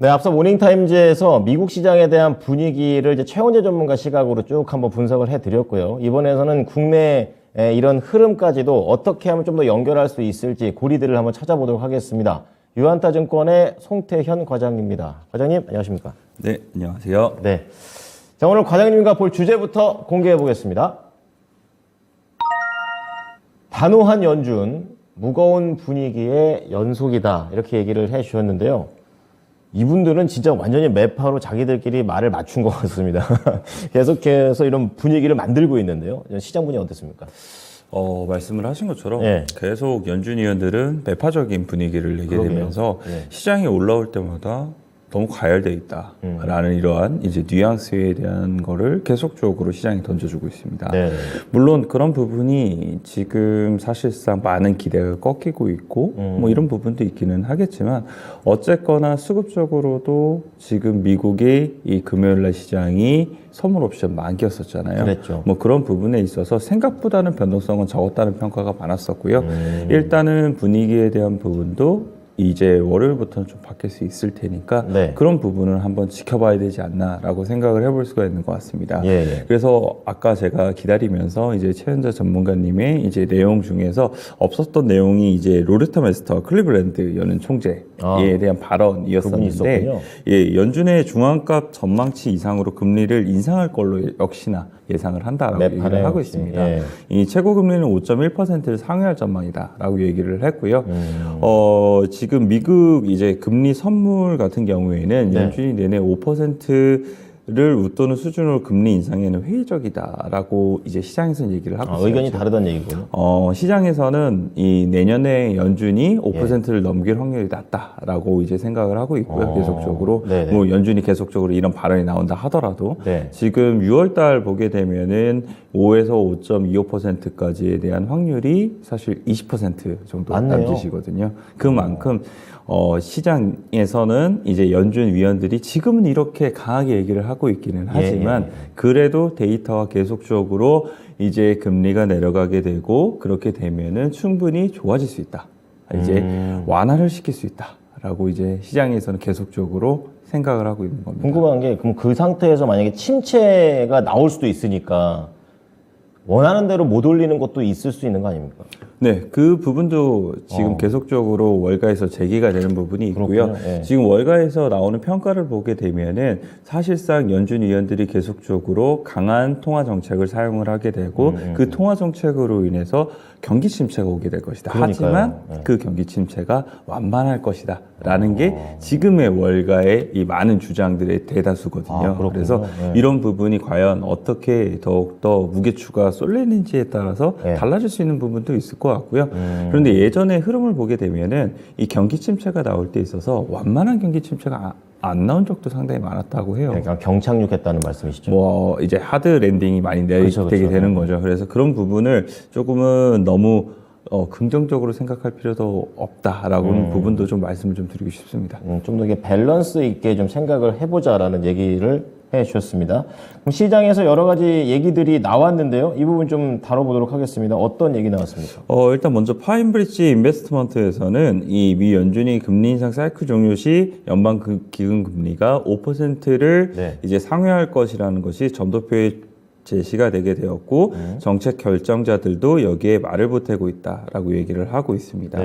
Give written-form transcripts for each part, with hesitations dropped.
네, 앞서 모닝타임즈에서 미국 시장에 대한 분위기를 이제 최원재 전문가 시각으로 쭉 한번 분석을 해드렸고요. 이번에서는 국내 이런 흐름까지도 어떻게 하면 좀 더 연결할 수 있을지 고리들을 한번 찾아보도록 하겠습니다. 유한타증권의 송태현 과장님입니다. 과장님, 안녕하십니까? 네, 안녕하세요. 네. 자, 오늘 과장님과 볼 주제부터 공개해 보겠습니다. 단호한 연준, 무거운 분위기의 연속이다. 이렇게 얘기를 해 주셨는데요. 이분들은 진짜 완전히 매파로 자기들끼리 말을 맞춘 것 같습니다. 계속해서 이런 분위기를 만들고 있는데요. 시장 분위기 어떻습니까? 말씀을 하신 것처럼 네. 계속 연준 위원들은 매파적인 분위기를 내게 그러게요. 되면서 네. 시장이 올라올 때마다 너무 과열돼 있다라는 이러한 이제 뉘앙스에 대한 거를 계속적으로 시장이 던져주고 있습니다. 네. 물론 그런 부분이 지금 사실상 많은 기대가 꺾이고 있고 뭐 이런 부분도 있기는 하겠지만 어쨌거나 수급적으로도 지금 미국의 이 금요일날 시장이 선물 옵션 만기였었잖아요. 그랬죠. 뭐 그런 부분에 있어서 생각보다는 변동성은 적었다는 평가가 많았었고요. 일단은 분위기에 대한 부분도 이제 월요일부터는 좀 바뀔 수 있을 테니까 네. 그런 부분을 한번 지켜봐야 되지 않나라고 생각을 해볼 수가 있는 것 같습니다. 예. 그래서 아까 제가 기다리면서 이제 최현자 전문가님의 이제 내용 중에서 없었던 내용이 이제 로레타 메스터 클리블랜드 연은 총재에 대한 그분이 발언이었었는데, 있었군요. 예, 연준의 중앙값 전망치 이상으로 금리를 인상할 걸로 역시나 예상을 한다라고 얘기를 하고 있습니다. 예. 이 최고 금리는 5.1%를 상회할 전망이다라고 얘기를 했고요. 지금 미국 이제 금리 선물 같은 경우에는 네. 연준이 내내 5%를 웃도는 수준으로 금리 인상에는 회의적이다라고 이제 시장에서는 얘기를 하고 있어요. 의견이 다르다는 얘기군요. 시장에서는 이 내년에 연준이 5%를 넘길 확률이 낮다라고 이제 생각을 하고 있고요. 계속적으로 네네. 뭐 연준이 계속적으로 이런 발언이 나온다 하더라도 네. 지금 6월달 보게 되면은 5에서 5.25%까지에 대한 확률이 사실 20% 정도 맞네요. 남짓이거든요. 그만큼 시장에서는 이제 연준 위원들이 지금은 이렇게 강하게 얘기를 하고 있기는 하지만 그래도 데이터와 계속적으로 이제 금리가 내려가게 되고 그렇게 되면은 충분히 좋아질 수 있다. 이제 완화를 시킬 수 있다라고 이제 시장에서는 계속적으로 생각을 하고 있는 겁니다. 궁금한 게 그럼 그 상태에서 만약에 침체가 나올 수도 있으니까 원하는 대로 못 올리는 것도 있을 수 있는 거 아닙니까? 네, 그 부분도 지금 계속적으로 월가에서 제기가 되는 부분이 있고요. 그렇군요. 예. 지금 월가에서 나오는 평가를 보게 되면은 사실상 연준 위원들이 계속적으로 강한 통화 정책을 사용을 하게 되고 그 통화 정책으로 인해서 경기 침체가 오게 될 것이다. 그러니까요. 하지만 그 경기 침체가 완만할 것이다. 라는 게 지금의 월가의 이 많은 주장들의 대다수거든요. 그래서 이런 부분이 과연 어떻게 더욱더 무게추가 쏠리는지에 따라서 달라질 수 있는 부분도 있을 것 같고요. 그런데 예전의 흐름을 보게 되면은 이 경기 침체가 나올 때 있어서 완만한 경기 침체가 안 나온 적도 상당히 많았다고 해요. 그러니까 경착륙했다는 말씀이시죠? 뭐 이제 하드 랜딩이 많이 되게 되는 거죠. 그래서 그런 부분을 조금은 너무 긍정적으로 생각할 필요도 없다라고는 부분도 좀 말씀을 좀 드리고 싶습니다. 좀 더 이게 밸런스 있게 좀 생각을 해보자라는 얘기를 해주셨습니다. 그럼 시장에서 여러 가지 얘기들이 나왔는데요. 이 부분 좀 다뤄보도록 하겠습니다. 어떤 얘기 나왔습니까? 일단 먼저 파인브리지 인베스트먼트에서는 이 미 연준이 금리 인상 사이클 종료 시 연방 기금 금리가 5%를 이제 상회할 것이라는 것이 점도표에 제시가 되게 되었고 정책 결정자들도 여기에 말을 보태고 있다라고 얘기를 하고 있습니다.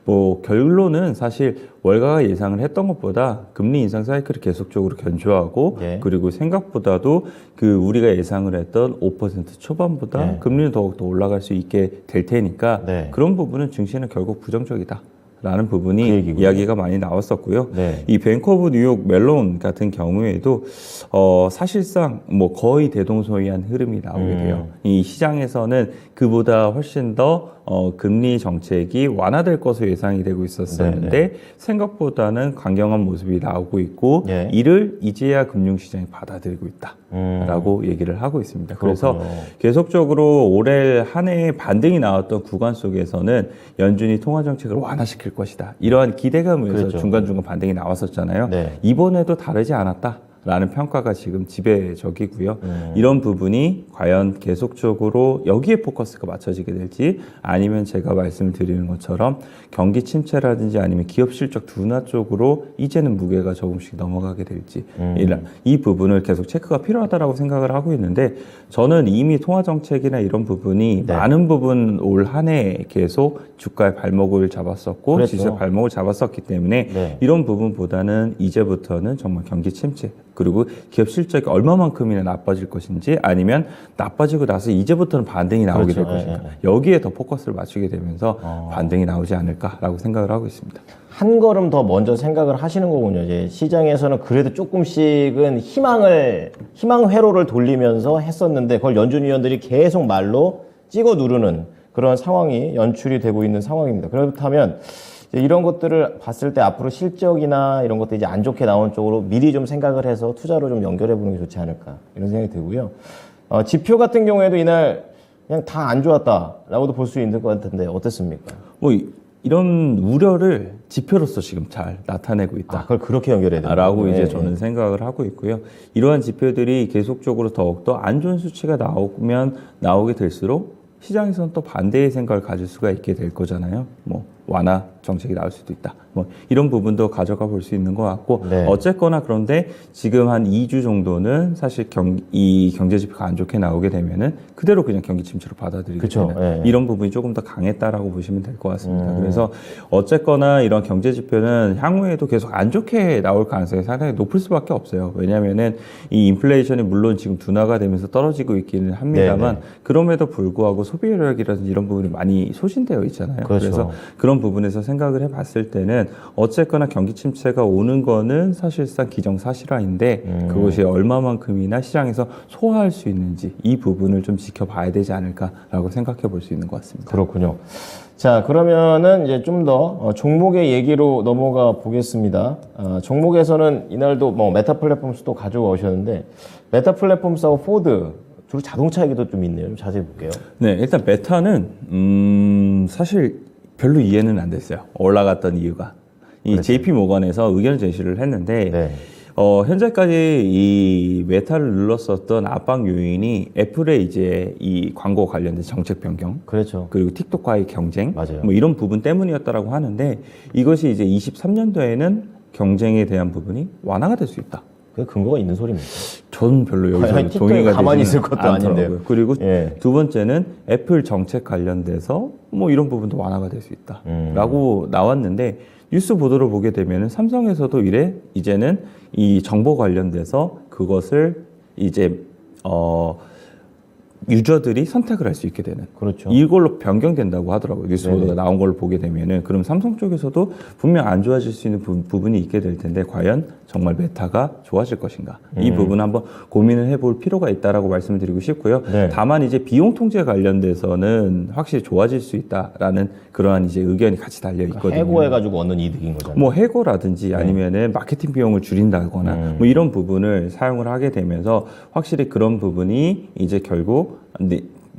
뭐 결론은 사실 월가가 예상을 했던 것보다 금리 인상 사이클이 계속적으로 견조하고 그리고 생각보다도 그 우리가 예상을 했던 5% 초반보다 금리는 더욱더 올라갈 수 있게 될 테니까 그런 부분은 증시는 결국 부정적이다. 라는 부분이 이야기가 많이 나왔었고요. 이 뱅크 오브 뉴욕 멜론 같은 경우에도 사실상 뭐 거의 대동소이한 흐름이 나오게 돼요. 이 시장에서는 그보다 훨씬 더 금리 정책이 완화될 것으로 예상이 되고 있었었는데 생각보다는 강경한 모습이 나오고 있고 이를 이제야 금융시장이 받아들이고 있다라고 얘기를 하고 있습니다. 그래서 계속적으로 올해 한 해에 반등이 나왔던 구간 속에서는 연준이 통화정책을 완화시킬 것이다. 이러한 기대감에서 중간중간 반등이 나왔었잖아요. 이번에도 다르지 않았다. 라는 평가가 지금 지배적이고요. 이런 부분이 과연 계속적으로 여기에 포커스가 맞춰지게 될지 아니면 제가 말씀을 드리는 것처럼 경기 침체라든지 아니면 기업 실적 둔화 쪽으로 이제는 무게가 조금씩 넘어가게 될지 이 부분을 계속 체크가 필요하다라고 생각을 하고 있는데 저는 이미 통화 정책이나 이런 부분이 네. 많은 부분 올 한 해 계속 주가의 발목을 잡았었고 그랬죠. 지수의 발목을 잡았었기 때문에 네. 이런 부분보다는 이제부터는 정말 경기 침체 그리고 기업 실적이 얼마만큼이나 나빠질 것인지 아니면 나빠지고 나서 이제부터는 반등이 나오게 그렇죠. 될 것인가 예, 여기에 더 포커스를 맞추게 되면서 반등이 나오지 않을까라고 생각을 하고 있습니다. 한 걸음 더 먼저 생각을 하시는 거군요. 이제 시장에서는 그래도 조금씩은 희망 회로를 돌리면서 했었는데 그걸 연준 위원들이 계속 말로 찍어 누르는 그런 상황이 연출이 되고 있는 상황입니다. 그렇다면 이제 이런 것들을 봤을 때 앞으로 실적이나 이런 것들이 이제 안 좋게 나온 쪽으로 미리 좀 생각을 해서 투자로 좀 연결해 보는 게 좋지 않을까 이런 생각이 들고요. 지표 같은 경우에도 이날 그냥 다 안 좋았다라고도 볼 수 있는 것 같은데 어떻습니까? 뭐 이런 우려를 지표로서 지금 잘 나타내고 있다. 그걸 그렇게 연결해야 된다. 라고 이제 저는 생각을 하고 있고요. 이러한 지표들이 계속적으로 더욱더 안 좋은 수치가 나오게 될수록 시장에서는 또 반대의 생각을 가질 수가 있게 될 거잖아요. 뭐 완화 정책이 나올 수도 있다. 뭐 이런 부분도 가져가 볼 수 있는 것 같고 네. 어쨌거나 그런데 지금 한 2주 정도는 사실 이 경제 지표가 안 좋게 나오게 되면은 그대로 그냥 경기 침체로 받아들이게 그쵸. 되는 예. 이런 부분이 조금 더 강했다라고 보시면 될 것 같습니다. 그래서 어쨌거나 이런 경제 지표는 향후에도 계속 안 좋게 나올 가능성이 상당히 높을 수밖에 없어요. 왜냐하면은 이 인플레이션이 물론 지금 둔화가 되면서 떨어지고 있기는 합니다만 네네. 그럼에도 불구하고 소비력이라든지 이런 부분이 많이 소진되어 있잖아요. 그렇죠. 그래서 그런 부분에서 생각을 해봤을 때는 어쨌거나 경기 침체가 오는 거는 사실상 기정사실화인데 그것이 얼마만큼이나 시장에서 소화할 수 있는지 이 부분을 좀 지켜봐야 되지 않을까라고 생각해 볼 수 있는 것 같습니다. 그렇군요. 자, 그러면은 이제 좀 더 종목의 얘기로 넘어가 보겠습니다. 종목에서는 이날도 뭐 메타 플랫폼스도 가지고 오셨는데 메타 플랫폼스하고 포드 주로 자동차 얘기도 좀 있네요. 좀 자세히 볼게요. 네, 일단 메타는 사실 별로 이해는 안 됐어요. 올라갔던 이유가 이 JP 모건에서 의견 제시를 했는데 네. 현재까지 이 메타를 눌렀었던 압박 요인이 애플의 이제 이 광고 관련된 정책 변경 그렇죠. 그리고 틱톡과의 경쟁 맞아요. 뭐 이런 부분 때문이었다라고 하는데 이것이 이제 23년도에는 경쟁에 대한 부분이 완화가 될 수 있다. 그 근거가 있는 소리입니다. 전 별로 여기서 아니, 틱톡에 동의가 가만히 되지는 있을 것도 않더라고요. 아닌데요. 그리고 예. 두 번째는 애플 정책 관련돼서 뭐 이런 부분도 완화가 될 수 있다라고 나왔는데 뉴스 보도를 보게 되면 삼성에서도 이제는 이 정보 관련돼서 그것을 이제 유저들이 선택을 할 수 있게 되는 그렇죠. 이걸로 변경된다고 하더라고요. 뉴스 네네. 보도가 나온 걸로 보게 되면은 그럼 삼성 쪽에서도 분명 안 좋아질 수 있는 부분이 있게 될 텐데 과연 정말 메타가 좋아질 것인가 이 부분 한번 고민을 해볼 필요가 있다라고 말씀을 드리고 싶고요. 네. 다만 이제 비용 통제 관련돼서는 확실히 좋아질 수 있다라는 그러한 이제 의견이 같이 달려 있거든요. 해고해가지고 얻는 이득인 거잖아요. 뭐 해고라든지 아니면은 마케팅 비용을 줄인다거나 뭐 이런 부분을 사용을 하게 되면서 확실히 그런 부분이 이제 결국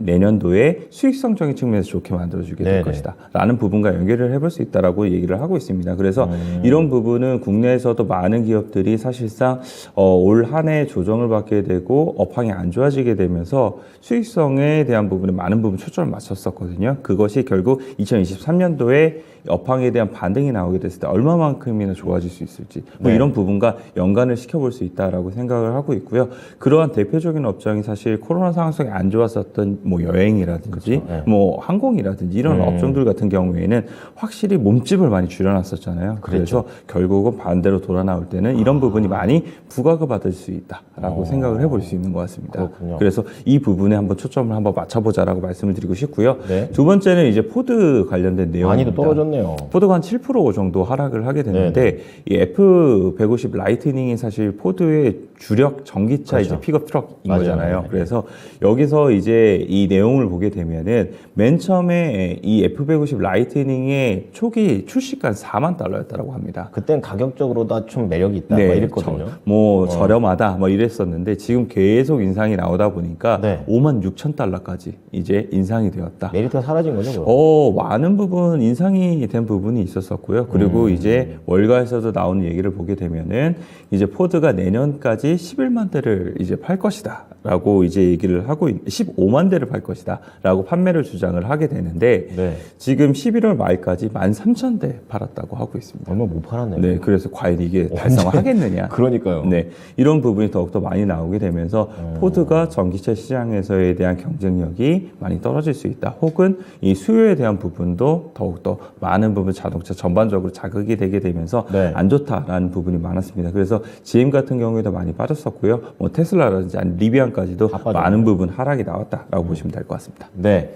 내년도에 수익성적인 측면에서 좋게 만들어주게 될 네네. 것이다 라는 부분과 연결을 해볼 수 있다라고 얘기를 하고 있습니다. 그래서 이런 부분은 국내에서도 많은 기업들이 사실상 올 한 해 조정을 받게 되고 업황이 안 좋아지게 되면서 수익성에 대한 부분에 많은 부분 초점을 맞췄었거든요. 그것이 결국 2023년도에 업황에 대한 반등이 나오게 됐을 때 얼마만큼이나 좋아질 수 있을지 뭐 네. 이런 부분과 연관을 시켜볼 수 있다라고 생각을 하고 있고요. 그러한 대표적인 업종이 사실 코로나 상황 속에 안 좋았었던 뭐 여행이라든지 그렇죠. 네. 뭐 항공이라든지 이런 업종들 같은 경우에는 확실히 몸집을 많이 줄여놨었잖아요. 그래서 결국은 반대로 돌아 나올 때는 이런 부분이 많이 부각을 받을 수 있다라고 생각을 해볼 수 있는 것 같습니다. 그렇군요. 그래서 이 부분에 한번 초점을 한번 맞춰보자라고 말씀을 드리고 싶고요. 네. 두 번째는 이제 포드 관련된 내용입니다. 많이도 떨어졌네요. 포드가 한 7% 정도 하락을 하게 됐는데 이 F150 라이트닝이 사실 포드의 주력 전기차 그렇죠. 이제 픽업 트럭인 맞아요. 거잖아요. 네. 그래서 여기서 이제 이 내용을 보게 되면은 맨 처음에 이 F150 라이트닝의 초기 출시가 4만 달러였다고 합니다. 그땐 가격적으로도 좀 매력이 있다 막 이랬거든요. 저렴하다 뭐 이랬었는데 지금 계속 인상이 나오다 보니까 네. 5만 6천 달러까지 이제 인상이 되었다. 메리트가 사라진 거죠, 그럼? 많은 부분 인상이 된 부분이 있었었고요. 그리고 이제 월가에서도 나오는 얘기를 보게 되면은 이제 포드가 내년까지 11만 대를 이제 팔 것이다라고 이제 얘기를 하고 15만 대를 팔 것이다라고 판매를 주장을 하게 되는데 네. 지금 11월 말까지 13,000대 팔았다고 하고 있습니다. 얼마 못 팔았네요. 네, 그래서 과연 이게 달성을 하겠느냐? 그러니까요. 네, 이런 부분이 더욱더 많이 나오게 되면서 포드가 전기차 시장에서에 대한 경쟁력이 많이 떨어질 수 있다. 혹은 이 수요에 대한 부분도 더욱더 많은 부분 자동차 전반적으로 자극이 되게 되면서 네. 안 좋다라는 부분이 많았습니다. 그래서 GM 같은 경우에도 많이 빠졌었고요. 뭐 테슬라라든지 아니 리비안까지도 많은 부분 하락이 나왔다라고 보시면 될 것 같습니다. 네.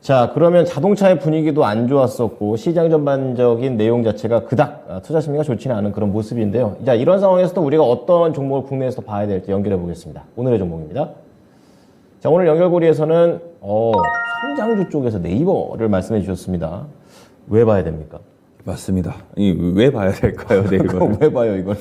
자, 그러면 자동차의 분위기도 안 좋았었고 시장 전반적인 내용 자체가 그닥 투자 심리가 좋지는 않은 그런 모습인데요. 자, 이런 상황에서도 우리가 어떤 종목을 국내에서 봐야 될지 연결해 보겠습니다. 오늘의 종목입니다. 자, 오늘 연결고리에서는 성장주 쪽에서 네이버를 말씀해 주셨습니다. 왜 봐야 됩니까? 맞습니다. 왜 봐야 될까요, 네이버를? 왜 봐요, 이걸?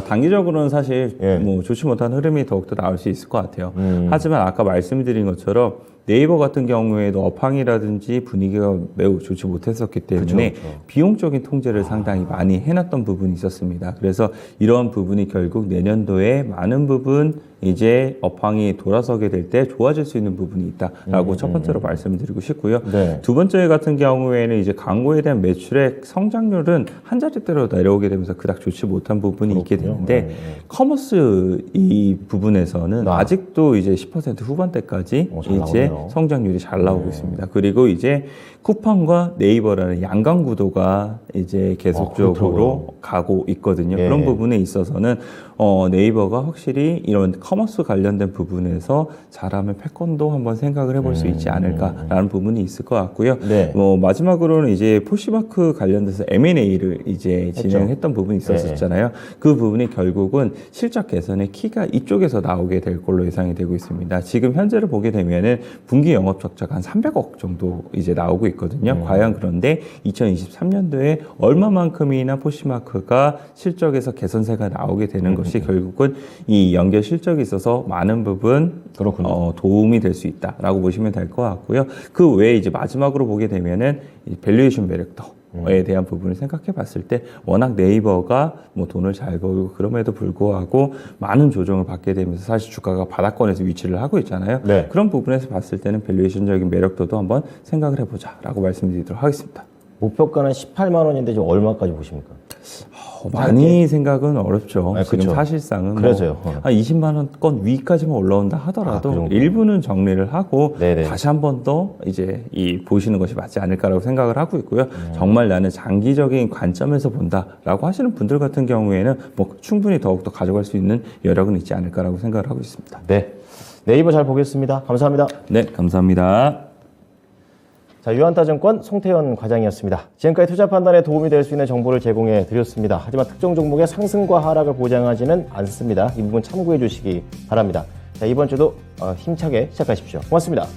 단기적으로는 사실 예. 뭐 좋지 못한 흐름이 더욱더 나올 수 있을 것 같아요. 하지만 아까 말씀드린 것처럼 네이버 같은 경우에도 업황이라든지 분위기가 매우 좋지 못했었기 때문에 그쵸. 비용적인 통제를 상당히 많이 해놨던 부분이 있었습니다. 그래서 이러한 부분이 결국 내년도에 많은 부분 이제 업황이 돌아서게 될 때 좋아질 수 있는 부분이 있다라고 첫 번째로 말씀드리고 싶고요. 네. 두 번째 같은 경우에는 이제 광고에 대한 매출의 성장률은 한 자릿대로 내려오게 되면서 그닥 좋지 못한 부분이 있게 되는데 커머스 이 부분에서는 아직도 이제 10% 후반대까지 잘 이제 나오네요. 성장률이 잘 나오고 있습니다. 그리고 이제 쿠팡과 네이버라는 양강 구도가 이제 계속적으로 가고 있거든요. 예. 그런 부분에 있어서는 네이버가 확실히 이런 커머스 관련된 부분에서 잘하면 패권도 한번 생각을 해볼 수 있지 않을까라는 부분이 있을 것 같고요. 네. 마지막으로는 이제 포시마크 관련돼서 M&A를 이제 진행했던 부분이 있었잖아요. 그 부분이 결국은 실적 개선의 키가 이쪽에서 나오게 될 걸로 예상이 되고 있습니다. 지금 현재를 보게 되면은 분기 영업 적자가 한 300억 정도 이제 나오고 있거든요. 과연 그런데 2023년도에 얼마만큼이나 포시마크가 실적에서 개선세가 나오게 되는 것이 결국은 이 연결 실적에 있어서 많은 부분 도움이 될 수 있다라고 보시면 될 것 같고요. 그 외에 이제 마지막으로 보게 되면은 이 밸류에이션 매력도에 대한 부분을 생각해 봤을 때 워낙 네이버가 뭐 돈을 잘 벌고 그럼에도 불구하고 많은 조정을 받게 되면서 사실 주가가 바닥권에서 위치를 하고 있잖아요. 네. 그런 부분에서 봤을 때는 밸류에이션적인 매력도도 한번 생각을 해보자라고 말씀드리도록 하겠습니다. 목표가는 18만 원인데 지금 얼마까지 보십니까? 많이 생각은 어렵죠. 지금 그쵸. 사실상은 그래서요. 한 20만 원권 위까지만 올라온다 하더라도 그 정도. 일부는 정리를 하고 네네. 다시 한 번 더 이제 보시는 것이 맞지 않을까라고 생각을 하고 있고요. 정말 나는 장기적인 관점에서 본다라고 하시는 분들 같은 경우에는 뭐 충분히 더욱더 가져갈 수 있는 여력은 있지 않을까라고 생각을 하고 있습니다. 네. 네이버 잘 보겠습니다. 감사합니다. 네, 감사합니다. 자, 유한타증권 송태현 과장이었습니다. 지금까지 투자 판단에 도움이 될 수 있는 정보를 제공해 드렸습니다. 하지만 특정 종목의 상승과 하락을 보장하지는 않습니다. 이 부분 참고해 주시기 바랍니다. 자, 이번 주도 힘차게 시작하십시오. 고맙습니다.